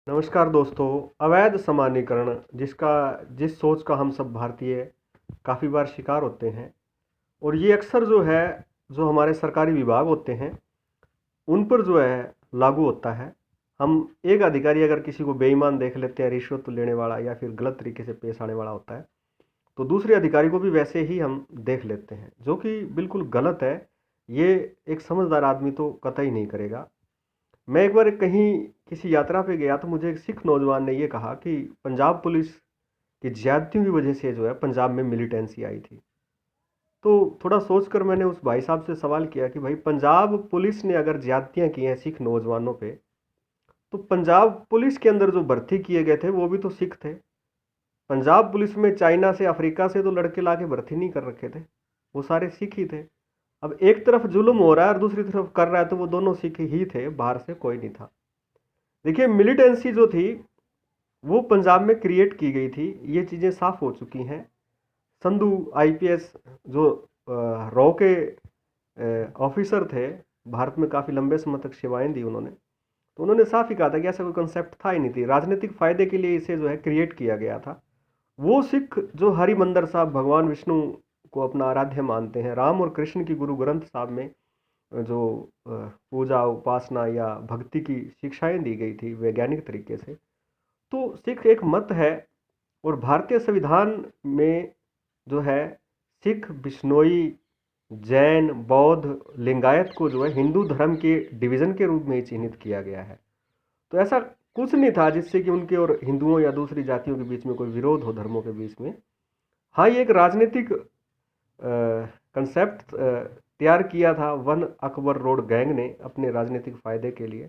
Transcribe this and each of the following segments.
नमस्कार दोस्तों। अवैध समानीकरण जिस सोच का हम सब भारतीय काफ़ी बार शिकार होते हैं, और ये अक्सर जो है, जो हमारे सरकारी विभाग होते हैं उन पर जो है लागू होता है। हम एक अधिकारी अगर किसी को बेईमान देख लेते हैं, रिश्वत लेने वाला या फिर गलत तरीके से पेश आने वाला होता है, तो दूसरे अधिकारी को भी वैसे ही हम देख लेते हैं, जो कि बिल्कुल गलत है। ये एक समझदार आदमी तो कतई नहीं करेगा। मैं एक बार कहीं किसी यात्रा पे गया तो मुझे एक सिख नौजवान ने ये कहा कि पंजाब पुलिस की ज्यादतियों की वजह से जो है पंजाब में मिलिटेंसी आई थी। तो थोड़ा सोचकर मैंने उस भाई साहब से सवाल किया कि भाई, पंजाब पुलिस ने अगर ज्यादतियां की हैं सिख नौजवानों पे, तो पंजाब पुलिस के अंदर जो भर्ती किए गए थे वो भी तो सिख थे। पंजाब पुलिस में चाइना से, अफ्रीका से तो लड़के लाके भर्ती नहीं कर रखे थे, वो सारे सिख ही थे। अब एक तरफ जुल्म हो रहा है और दूसरी तरफ कर रहा है, तो वो दोनों सिख ही थे, बाहर से कोई नहीं था। देखिए, मिलिटेंसी जो थी वो पंजाब में क्रिएट की गई थी, ये चीज़ें साफ हो चुकी हैं। संधू आईपीएस जो रॉ के ऑफिसर थे, भारत में काफ़ी लंबे समय तक सेवाएं दी उन्होंने, तो उन्होंने साफ ही कहा था कि ऐसा कोई कंसेप्ट था ही नहीं थी, राजनीतिक फायदे के लिए इसे जो है क्रिएट किया गया था। वो सिख जो हरिमंदर साहब भगवान विष्णु को अपना आराध्य मानते हैं, राम और कृष्ण की गुरु ग्रंथ साहब में जो पूजा उपासना या भक्ति की शिक्षाएं दी गई थी वैज्ञानिक तरीके से, तो सिख एक मत है। और भारतीय संविधान में जो है सिख, बिश्नोई, जैन, बौद्ध, लिंगायत को जो है हिंदू धर्म के डिवीजन के रूप में ही चिन्हित किया गया है। तो ऐसा कुछ नहीं था जिससे कि उनके और हिंदुओं या दूसरी जातियों के बीच में कोई विरोध हो, धर्मों के बीच में। हाँ, ये एक राजनीतिक कंसेप्ट तैयार किया था वन अकबर रोड गैंग ने अपने राजनीतिक फायदे के लिए,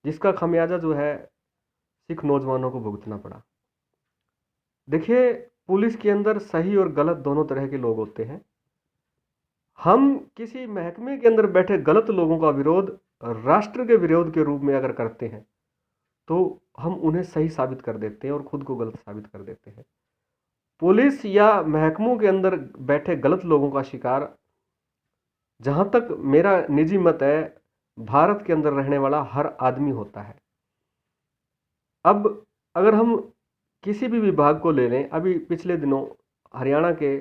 जिसका खमियाजा जो है सिख नौजवानों को भुगतना पड़ा। देखिए, पुलिस के अंदर सही और गलत दोनों तरह के लोग होते हैं। हम किसी महकमे के अंदर बैठे गलत लोगों का विरोध राष्ट्र के विरोध के रूप में अगर करते हैं, तो हम उन्हें सही साबित कर देते हैं और खुद को गलत साबित कर देते हैं। पुलिस या महकमों के अंदर बैठे गलत लोगों का शिकार, जहां तक मेरा निजी मत है, भारत के अंदर रहने वाला हर आदमी होता है। अब अगर हम किसी भी विभाग को ले लें, अभी पिछले दिनों हरियाणा के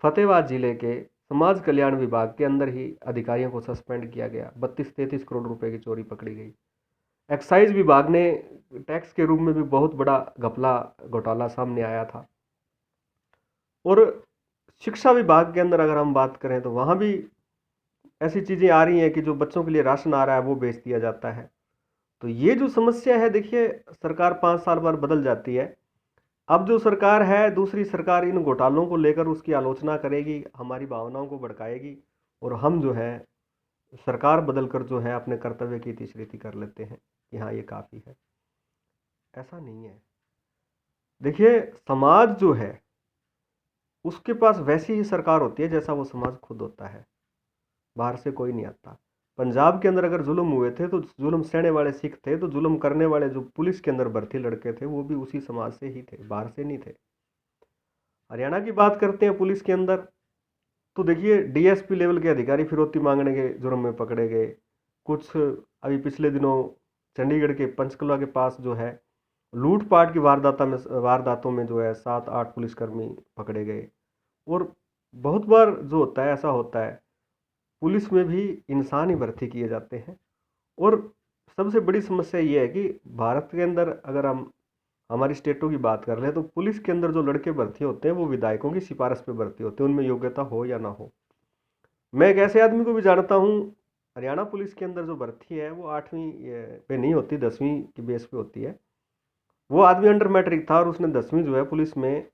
फतेहाबाद जिले के समाज कल्याण विभाग के अंदर ही अधिकारियों को सस्पेंड किया गया, 32-33 करोड़ रुपए की चोरी पकड़ी गई। एक्साइज विभाग ने टैक्स के रूप में भी बहुत बड़ा घपला घोटाला सामने आया था। और शिक्षा विभाग के अंदर अगर हम बात करें तो वहाँ भी ऐसी चीज़ें आ रही हैं कि जो बच्चों के लिए राशन आ रहा है वो बेच दिया जाता है। तो ये जो समस्या है, देखिए, सरकार 5 साल बाद बदल जाती है। अब जो सरकार है, दूसरी सरकार इन घोटालों को लेकर उसकी आलोचना करेगी, हमारी भावनाओं को भड़काएगी, और हम जो है सरकार बदलकर जो है अपने कर्तव्य की तीसरी कर लेते हैं कि हाँ, ये काफ़ी है। ऐसा नहीं है। देखिए, समाज जो है उसके पास वैसी ही सरकार होती है जैसा वो समाज खुद होता है, बाहर से कोई नहीं आता। पंजाब के अंदर अगर जुल्म हुए थे तो जुल्म सहने वाले सिख थे, तो जुल्म करने वाले जो पुलिस के अंदर भर्ती लड़के थे वो भी उसी समाज से ही थे, बाहर से नहीं थे। हरियाणा की बात करते हैं पुलिस के अंदर, तो देखिए, डीएसपी लेवल के अधिकारी फिरौती मांगने के जुर्म में पकड़े गए। कुछ अभी पिछले दिनों चंडीगढ़ के पंचकुला के पास जो है लूटपाट की वारदातों में जो है 7-8 पुलिसकर्मी पकड़े गए। और बहुत बार जो होता है, ऐसा होता है, पुलिस में भी इंसान ही भर्ती किए जाते हैं। और सबसे बड़ी समस्या ये है कि भारत के अंदर अगर हम हमारी स्टेटों की बात कर रहे हैं, तो पुलिस के अंदर जो लड़के भर्ती होते हैं वो विधायकों की सिफारिश पे भर्ती होते हैं, उनमें योग्यता हो या ना हो। मैं एक ऐसे आदमी को भी जानता हूँ, हरियाणा पुलिस के अंदर जो भर्ती है वो 8वीं पे नहीं होती, 10वीं की बेस पे होती है। वो आदमी अंडर मैट्रिक था और उसने 10वीं जो है पुलिस में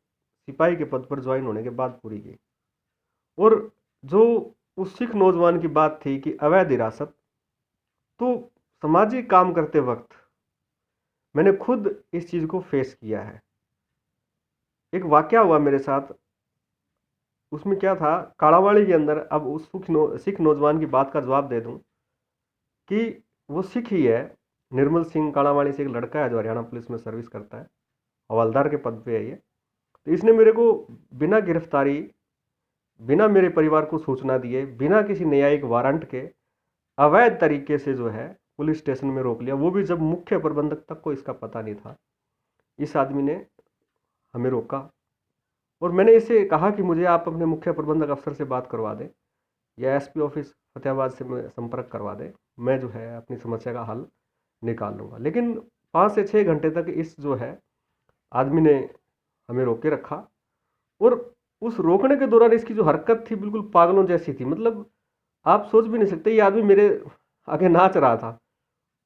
सिपाही के पद पर ज्वाइन होने के बाद पूरी की। और जो उस सिख नौजवान की बात थी कि अवैध हिरासत, तो सामाजिक काम करते वक्त मैंने खुद इस चीज़ को फेस किया है। एक वाकया हुआ मेरे साथ, उसमें क्या था, काड़ावाड़ी के अंदर, अब उस सिख नौजवान की बात का जवाब दे दूं कि वो सिख ही है। निर्मल सिंह काड़ावाड़ी से एक लड़का है जो हरियाणा पुलिस में सर्विस करता है, हवलदार के पद पे है ये। तो इसने मेरे को बिना गिरफ्तारी, बिना मेरे परिवार को सूचना दिए, बिना किसी न्यायिक वारंट के अवैध तरीके से जो है पुलिस स्टेशन में रोक लिया, वो भी जब मुख्य प्रबंधक तक को इसका पता नहीं था। इस आदमी ने हमें रोका और मैंने इसे कहा कि मुझे आप अपने मुख्य प्रबंधक अफसर से बात करवा दें या एसपी ऑफिस फतेहाबाद से मैं संपर्क करवा दें, मैं जो है अपनी समस्या का हल निकाल लूँगा। लेकिन 5 से 6 घंटे तक इस जो है आदमी ने हमें रोके रखा और उस रोकने के दौरान इसकी जो हरकत थी बिल्कुल पागलों जैसी थी। मतलब आप सोच भी नहीं सकते, ये आदमी मेरे आगे नाच रहा था।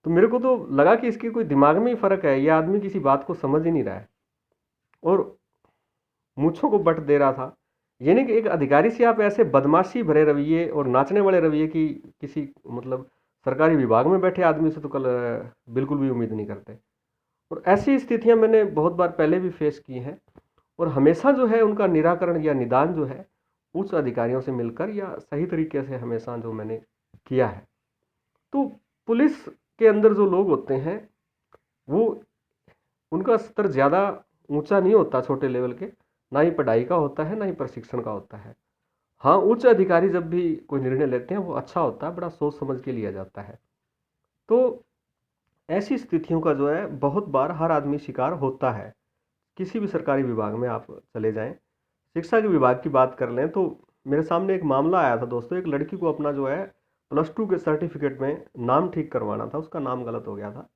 तो मेरे को तो लगा कि इसके कोई दिमाग में ही फ़र्क है, ये आदमी किसी बात को समझ ही नहीं रहा है और मूंछों को बट दे रहा था। यानी कि एक अधिकारी से आप ऐसे बदमाशी भरे रवैये और नाचने वाले रवैये की किसी मतलब सरकारी विभाग में बैठे आदमी से तो कल बिल्कुल भी उम्मीद नहीं करते। और ऐसी स्थितियां मैंने बहुत बार पहले भी फेस की हैं और हमेशा जो है उनका निराकरण या निदान जो है उच्च अधिकारियों से मिलकर या सही तरीके से हमेशा जो मैंने किया है। तो पुलिस के अंदर जो लोग होते हैं वो उनका स्तर ज़्यादा ऊंचा नहीं होता छोटे लेवल के, ना ही पढ़ाई का होता है ना ही प्रशिक्षण का होता है। हाँ, उच्च अधिकारी जब भी कोई निर्णय लेते हैं वो अच्छा होता है, बड़ा सोच समझ के लिया जाता है। तो ऐसी स्थितियों का जो है बहुत बार हर आदमी शिकार होता है। किसी भी सरकारी विभाग में आप चले जाएं, शिक्षा के विभाग की बात कर लें तो मेरे सामने एक मामला आया था दोस्तों। एक लड़की को अपना जो है +2 के सर्टिफिकेट में नाम ठीक करवाना था, उसका नाम गलत हो गया था।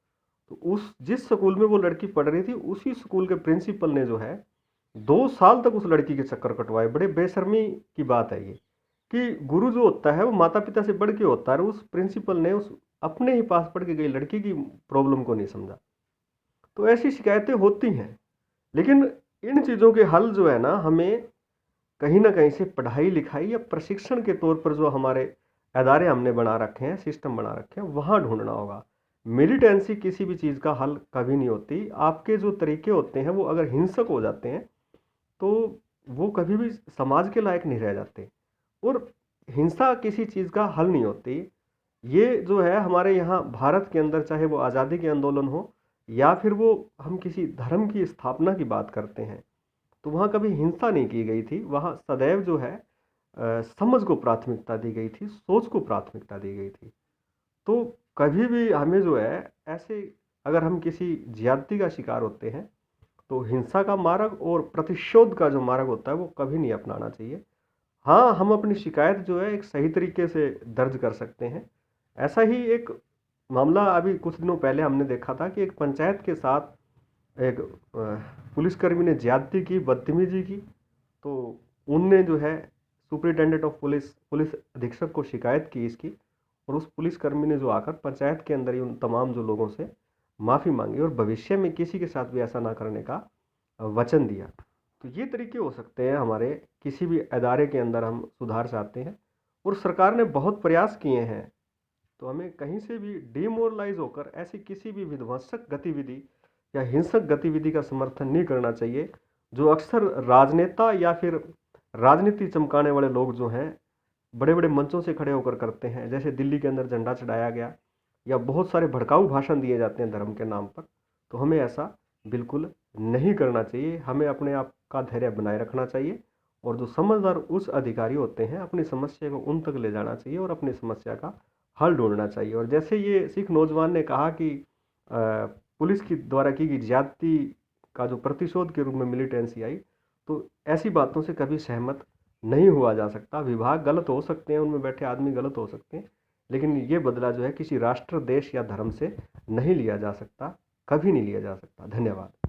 तो उस जिस स्कूल में वो लड़की पढ़ रही थी उसी स्कूल के प्रिंसिपल ने जो है 2 साल तक उस लड़की के चक्कर कटवाए। बड़े बेशर्मी की बात है ये कि गुरु जो होता है वो माता पिता से बढ़ के होता है। उस प्रिंसिपल ने उस अपने ही पास पढ़ के गई लड़की की प्रॉब्लम को नहीं समझा। तो ऐसी शिकायतें होती हैं, लेकिन इन चीज़ों के हल जो है ना हमें कहीं ना कहीं से पढ़ाई लिखाई या प्रशिक्षण के तौर पर जो हमारे अदारे हमने बना रखे हैं, सिस्टम बना रखे हैं, वहाँ ढूंढना होगा। मिलिटेंसी किसी भी चीज़ का हल कभी नहीं होती। आपके जो तरीके होते हैं वो अगर हिंसक हो जाते हैं तो वो कभी भी समाज के लायक नहीं रह जाते और हिंसा किसी चीज़ का हल नहीं होती। ये जो है हमारे यहाँ भारत के अंदर चाहे वो आज़ादी के आंदोलन हो या फिर वो हम किसी धर्म की स्थापना की बात करते हैं तो वहाँ कभी हिंसा नहीं की गई थी। वहाँ सदैव जो है समझ को प्राथमिकता दी गई थी, सोच को प्राथमिकता दी गई थी। तो कभी भी हमें जो है ऐसे अगर हम किसी ज्यादती का शिकार होते हैं तो हिंसा का मार्ग और प्रतिशोध का जो मार्ग होता है वो कभी नहीं अपनाना चाहिए। हाँ, हम अपनी शिकायत जो है एक सही तरीके से दर्ज कर सकते हैं। ऐसा ही एक मामला अभी कुछ दिनों पहले हमने देखा था कि एक पंचायत के साथ एक पुलिसकर्मी ने ज्यादती की, बदतमीजी की। तो उनने जो है सुपरिटेंडेंट ऑफ पुलिस पुलिस अधीक्षक को शिकायत की इसकी और उस पुलिसकर्मी ने जो आकर पंचायत के अंदर ही उन तमाम जो लोगों से माफ़ी मांगी और भविष्य में किसी के साथ भी ऐसा ना करने का वचन दिया। तो ये तरीके हो सकते हैं हमारे किसी भी अदारे के अंदर हम सुधार चाहते हैं और सरकार ने बहुत प्रयास किए हैं। तो हमें कहीं से भी डिमोरलाइज होकर ऐसी किसी भी विध्वंसक गतिविधि या हिंसक गतिविधि का समर्थन नहीं करना चाहिए जो अक्सर राजनेता या फिर राजनीति चमकाने वाले लोग जो हैं बड़े बड़े मंचों से खड़े होकर करते हैं। जैसे दिल्ली के अंदर झंडा चढ़ाया गया या बहुत सारे भड़काऊ भाषण दिए जाते हैं धर्म के नाम पर। तो हमें ऐसा बिल्कुल नहीं करना चाहिए। हमें अपने आप का धैर्य बनाए रखना चाहिए और जो समझदार उच्च अधिकारी होते हैं अपनी समस्या को उन तक ले जाना चाहिए और अपनी समस्या का हल ढूंढना चाहिए। और जैसे ये सिख नौजवान ने कहा कि पुलिस की द्वारा की गई ज्यादती का जो प्रतिशोध के रूप में मिलिटेंसी आई, तो ऐसी बातों से कभी सहमत नहीं हुआ जा सकता। विभाग गलत हो सकते हैं, उनमें बैठे आदमी गलत हो सकते हैं, लेकिन ये बदला जो है किसी राष्ट्र, देश या धर्म से नहीं लिया जा सकता, कभी नहीं लिया जा सकता। धन्यवाद।